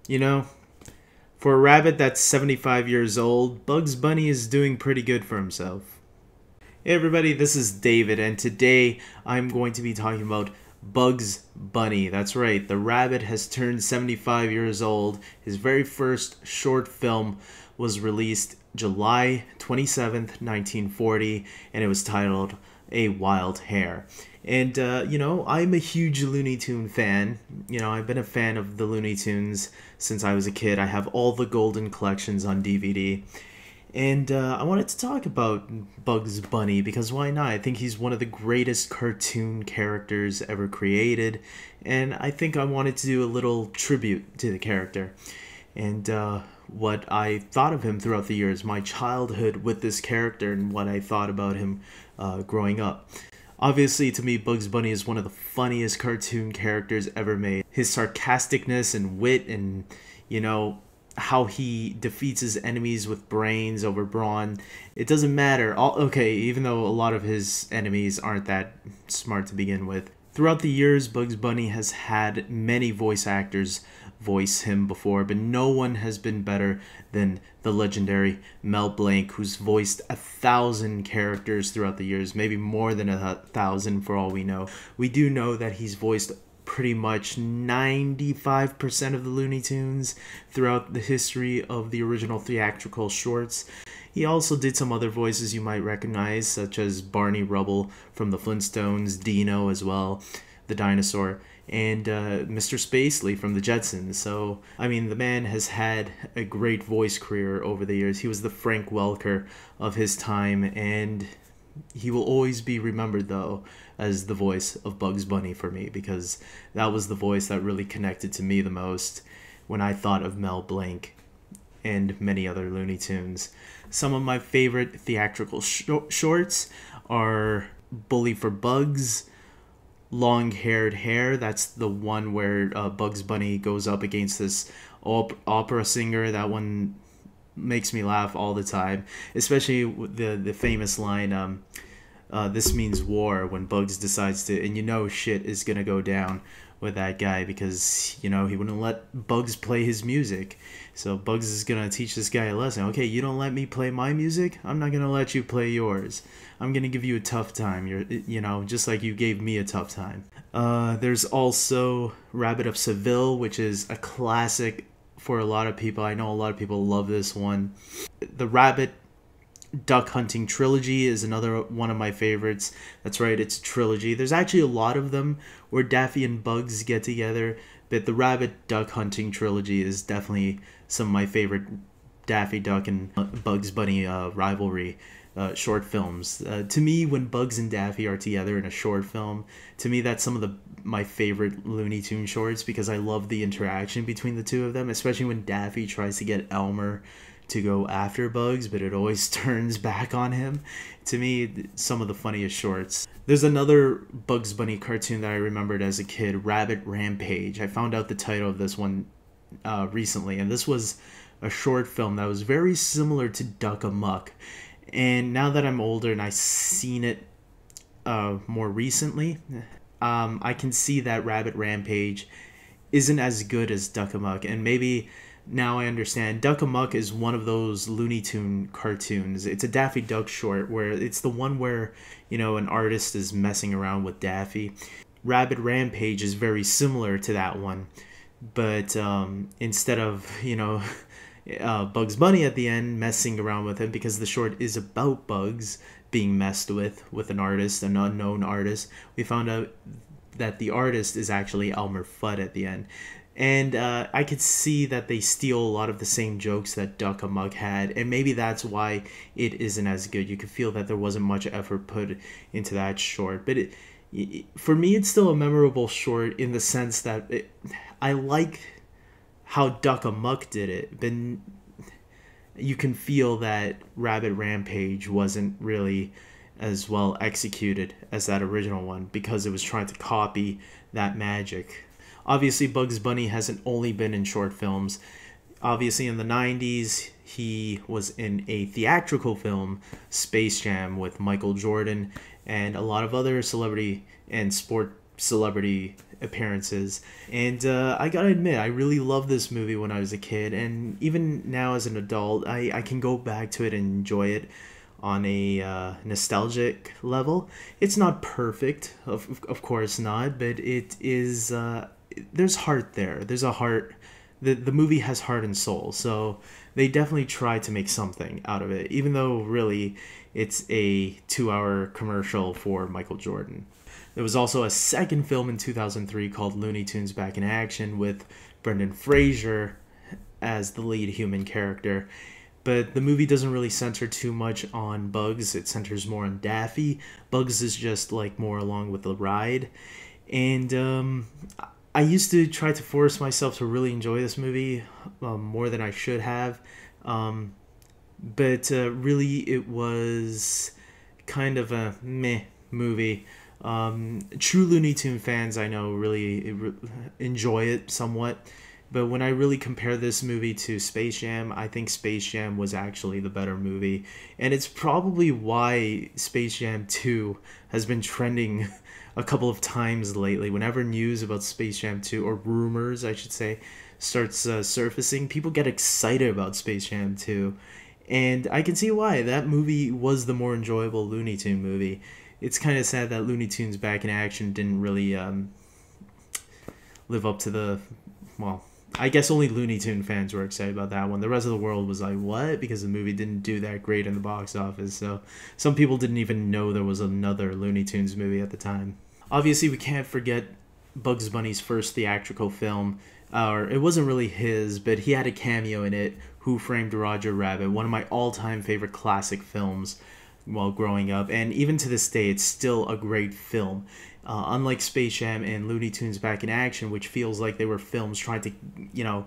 You know, for a rabbit that's 75 years old, Bugs Bunny is doing pretty good for himself. Hey everybody, this is David, and today I'm going to be talking about Bugs Bunny. That's right, the rabbit has turned 75 years old. His very first short film was released July 27th, 1940, and it was titled A Wild Hare. And, I'm a huge Looney Tune fan. I've been a fan of the Looney Tunes since I was a kid. I have all the golden collections on DVD. And I wanted to talk about Bugs Bunny because why not? I think he's one of the greatest cartoon characters ever created. And I think I wanted to do a little tribute to the character. And what I thought of him throughout the years, my childhood with this character, and what I thought about him growing up. Obviously, to me, Bugs Bunny is one of the funniest cartoon characters ever made. His sarcasticness and wit and, how he defeats his enemies with brains over brawn. It doesn't matter. Okay, even though a lot of his enemies aren't that smart to begin with. Throughout the years, Bugs Bunny has had many voice actors voice him before, but no one has been better than the legendary Mel Blanc, who's voiced 1,000 characters throughout the years, maybe more than 1,000 for all we know. We do know that he's voiced pretty much 95% of the Looney Tunes throughout the history of the original theatrical shorts. He also did some other voices you might recognize, such as Barney Rubble from the Flintstones, Dino as well, the dinosaur, and Mr. Spacely from the Jetsons. So, the man has had a great voice career over the years. He was the Frank Welker of his time, and he will always be remembered, though, as the voice of Bugs Bunny for me, because that was the voice that really connected to me the most when I thought of Mel Blanc and many other Looney Tunes. Some of my favorite theatrical shorts are Bully for Bugs, Long-Haired Hare. That's the one where Bugs Bunny goes up against this opera singer. That one makes me laugh all the time, especially the famous line, this means war, when Bugs decides to, and shit is gonna go down with that guy because he wouldn't let Bugs play his music. So Bugs is gonna teach this guy a lesson. Okay, you don't let me play my music, I'm not gonna let you play yours. I'm gonna give you a tough time. Just like you gave me a tough time. There's also Rabbit of Seville, which is a classic for a lot of people. I know a lot of people love this one. The Rabbit Duck Hunting Trilogy is another one of my favorites. That's right, it's a trilogy. There's actually a lot of them where Daffy and Bugs get together, but the Rabbit Duck Hunting Trilogy is definitely some of my favorite Daffy Duck and Bugs Bunny rivalry short films. To me, when Bugs and Daffy are together in a short film, to me that's some of my favorite Looney Tune shorts because I love the interaction between the two of them, especially when Daffy tries to get Elmer to go after Bugs, but it always turns back on him. To me, some of the funniest shorts. There's another Bugs Bunny cartoon that I remembered as a kid, Rabid Rampage. I found out the title of this one recently, and this was a short film that was very similar to Duck Amuck. And now that I'm older and I've seen it more recently, I can see that Rabbit Rampage isn't as good as Duck Amuck, and maybe now I understand. Duck Amuck is one of those Looney Tune cartoons. It's a Daffy Duck short where it's the one where, an artist is messing around with Daffy. Rabbit Rampage is very similar to that one, but instead of, Bugs Bunny at the end messing around with him, because the short is about Bugs being messed with an artist, an unknown artist, we found out that the artist is actually Elmer Fudd at the end. And I could see that they steal a lot of the same jokes that Duck Amuck had, and maybe that's why it isn't as good. You could feel that there wasn't much effort put into that short, but for me, it's still a memorable short in the sense that I like how Duck Amuck did it, but you can feel that Rabbit Rampage wasn't really as well executed as that original one because it was trying to copy that magic. Obviously, Bugs Bunny hasn't only been in short films. Obviously, in the 90s, he was in a theatrical film, Space Jam, with Michael Jordan and a lot of other celebrity and sport celebrity appearances. And I gotta admit, I really loved this movie when I was a kid, and even now as an adult, I can go back to it and enjoy it on a nostalgic level. It's not perfect, of course not, but it is. There's heart there. There's a heart. The movie has heart and soul, so they definitely tried to make something out of it, even though really it's a 2-hour commercial for Michael Jordan. There was also a second film in 2003 called Looney Tunes Back in Action with Brendan Fraser as the lead human character. But the movie doesn't really center too much on Bugs. It centers more on Daffy. Bugs is just like more along with the ride. And I used to try to force myself to really enjoy this movie more than I should have. But really it was kind of a meh movie. True Looney Tune fans I know really enjoy it somewhat. But when I really compare this movie to Space Jam, I think Space Jam was actually the better movie. And it's probably why Space Jam 2 has been trending a couple of times lately. Whenever news about Space Jam 2, or rumors, I should say, starts surfacing, people get excited about Space Jam 2. And I can see why. That movie was the more enjoyable Looney Tune movie. It's kind of sad that Looney Tunes Back in Action didn't really live up to the... Well, I guess only Looney Tune fans were excited about that one. The rest of the world was like, what? Because the movie didn't do that great in the box office. So some people didn't even know there was another Looney Tunes movie at the time. Obviously, we can't forget Bugs Bunny's first theatrical film. Or it wasn't really his, but he had a cameo in it, Who Framed Roger Rabbit, one of my all-time favorite classic films while growing up. And even to this day, it's still a great film. Unlike Space Jam and Looney Tunes Back in Action, which feels like they were films trying to,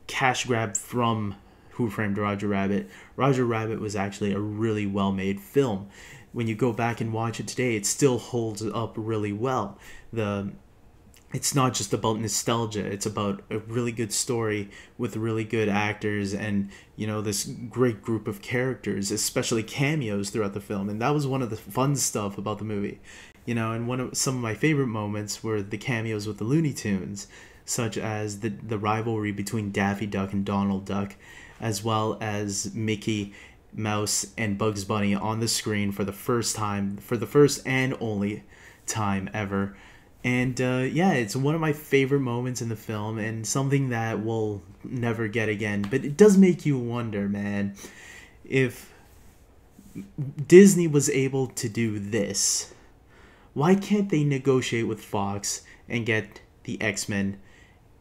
cash grab from Who Framed Roger Rabbit, Roger Rabbit was actually a really well-made film. When you go back and watch it today, it still holds up really well. It's not just about nostalgia. It's about a really good story with really good actors and, this great group of characters, especially cameos throughout the film. And that was one of the fun stuff about the movie. And some of my favorite moments were the cameos with the Looney Tunes, such as the rivalry between Daffy Duck and Donald Duck, as well as Mickey Mouse and Bugs Bunny on the screen for the first and only time ever. And it's one of my favorite moments in the film and something that we'll never get again. But it does make you wonder, man, if Disney was able to do this, why can't they negotiate with Fox and get the X-Men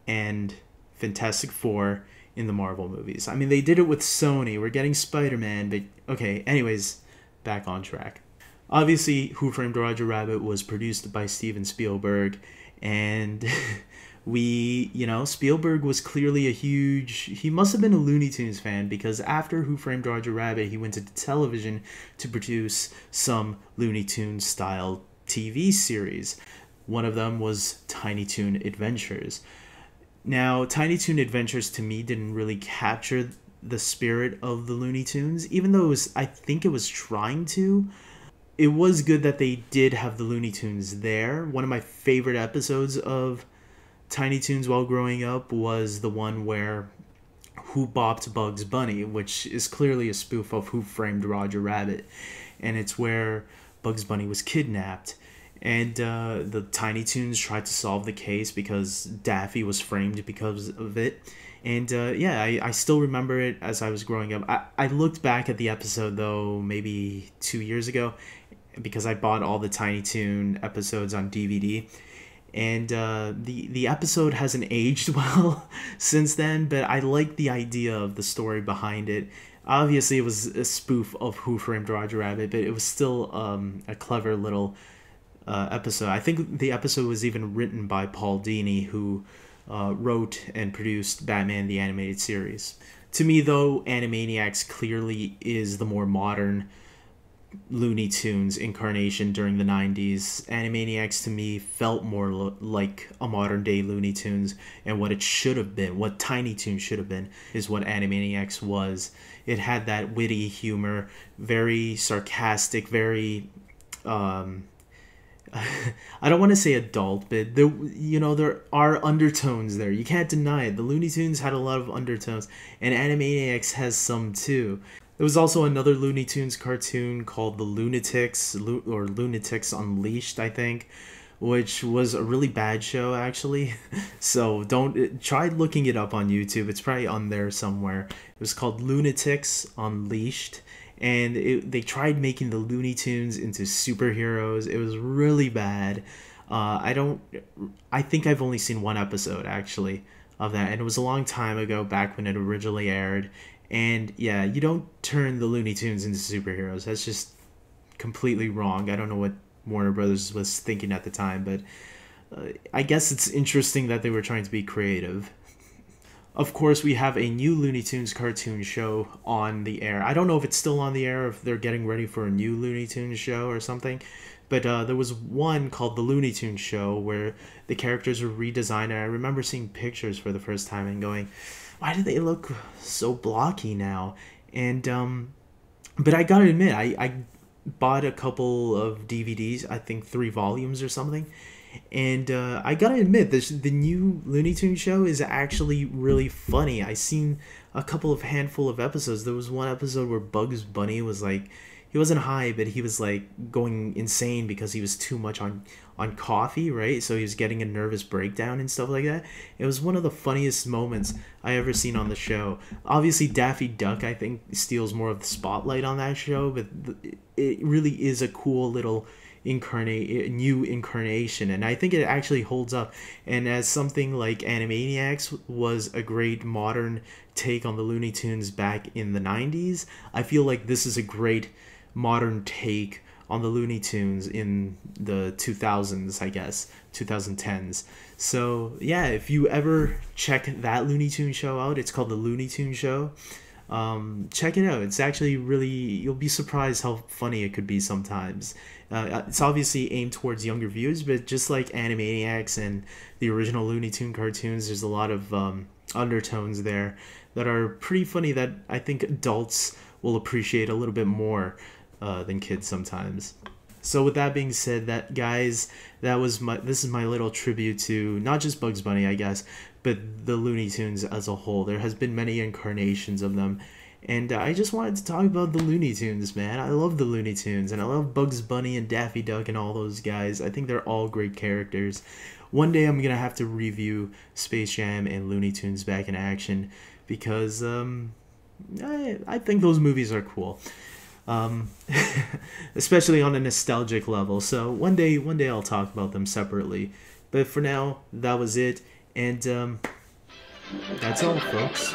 and Fantastic Four in the Marvel movies? I mean, they did it with Sony. We're getting Spider-Man, but okay, anyways, back on track. Obviously, Who Framed Roger Rabbit was produced by Steven Spielberg, and Spielberg was clearly he must have been a Looney Tunes fan, because after Who Framed Roger Rabbit, he went to television to produce some Looney Tunes style TV series. One of them was Tiny Toon Adventures. Now, Tiny Toon Adventures to me didn't really capture the spirit of the Looney Tunes, even though I think it was trying to. It was good that they did have the Looney Tunes there. One of my favorite episodes of Tiny Toons while growing up was the one where Who Bopped Bugs Bunny, which is clearly a spoof of Who Framed Roger Rabbit. And it's where Bugs Bunny was kidnapped. And the Tiny Toons tried to solve the case because Daffy was framed because of it. And I still remember it as I was growing up. I looked back at the episode, though, maybe 2 years ago, because I bought all the Tiny Toon episodes on DVD. And the episode hasn't aged well since then, but I like the idea of the story behind it. Obviously, it was a spoof of Who Framed Roger Rabbit, but it was still a clever little episode. I think the episode was even written by Paul Dini, who wrote and produced Batman the Animated Series. To me, though, Animaniacs clearly is the more modern Looney Tunes incarnation during the 90s. Animaniacs to me felt more like a modern day Looney Tunes, and what it should have been, what Tiny Toon should have been, is what Animaniacs was. It had that witty humor, very sarcastic, very I don't want to say adult, but there are undertones there. You can't deny it. The Looney Tunes had a lot of undertones, and Animaniacs has some too. There was also another Looney Tunes cartoon called the Loonatics Unleashed, I think, which was a really bad show actually. So don't try looking it up on YouTube. It's probably on there somewhere. It was called Loonatics Unleashed, and they tried making the Looney Tunes into superheroes. It was really bad. I think I've only seen one episode actually of that, and it was a long time ago, back when it originally aired. And yeah, you don't turn the Looney Tunes into superheroes. That's just completely wrong. I don't know what Warner Brothers was thinking at the time, but I guess it's interesting that they were trying to be creative. Of course, we have a new Looney Tunes cartoon show on the air. I don't know if it's still on the air, if they're getting ready for a new Looney Tunes show or something, but there was one called the Looney Tunes Show where the characters were redesigned, and I remember seeing pictures for the first time and going, why do they look so blocky now? And but I gotta admit, I bought a couple of DVDs, I think 3 volumes or something, and I gotta admit, the new Looney Tunes show is actually really funny. I seen a couple of handful of episodes. There was one episode where Bugs Bunny was like, he wasn't high, but he was like going insane because he was too much on coffee, right? So he was getting a nervous breakdown and stuff like that. It was one of the funniest moments I ever seen on the show. Obviously, Daffy Duck, I think, steals more of the spotlight on that show, but it really is a cool little new incarnation, and I think it actually holds up. And as something like Animaniacs was a great modern take on the Looney Tunes back in the 90s, I feel like this is a great modern take on the Looney Tunes in the 2000s, I guess, 2010s. So yeah, if you ever check that Looney Tunes show out, it's called the Looney Tunes Show. Check it out. It's actually really, you'll be surprised how funny it could be sometimes. It's obviously aimed towards younger viewers, but just like Animaniacs and the original Looney Tune cartoons, there's a lot of undertones there that are pretty funny that I think adults will appreciate a little bit more than kids sometimes. So with that being said, this is my little tribute to not just Bugs Bunny, I guess, but the Looney Tunes as a whole. There has been many incarnations of them, and I just wanted to talk about the Looney Tunes, man. I love the Looney Tunes, and I love Bugs Bunny and Daffy Duck and all those guys. I think they're all great characters. One day I'm gonna have to review Space Jam and Looney Tunes Back in Action, because I think those movies are cool. Especially on a nostalgic level. So one day I'll talk about them separately. But for now, that was it, and that's all, folks.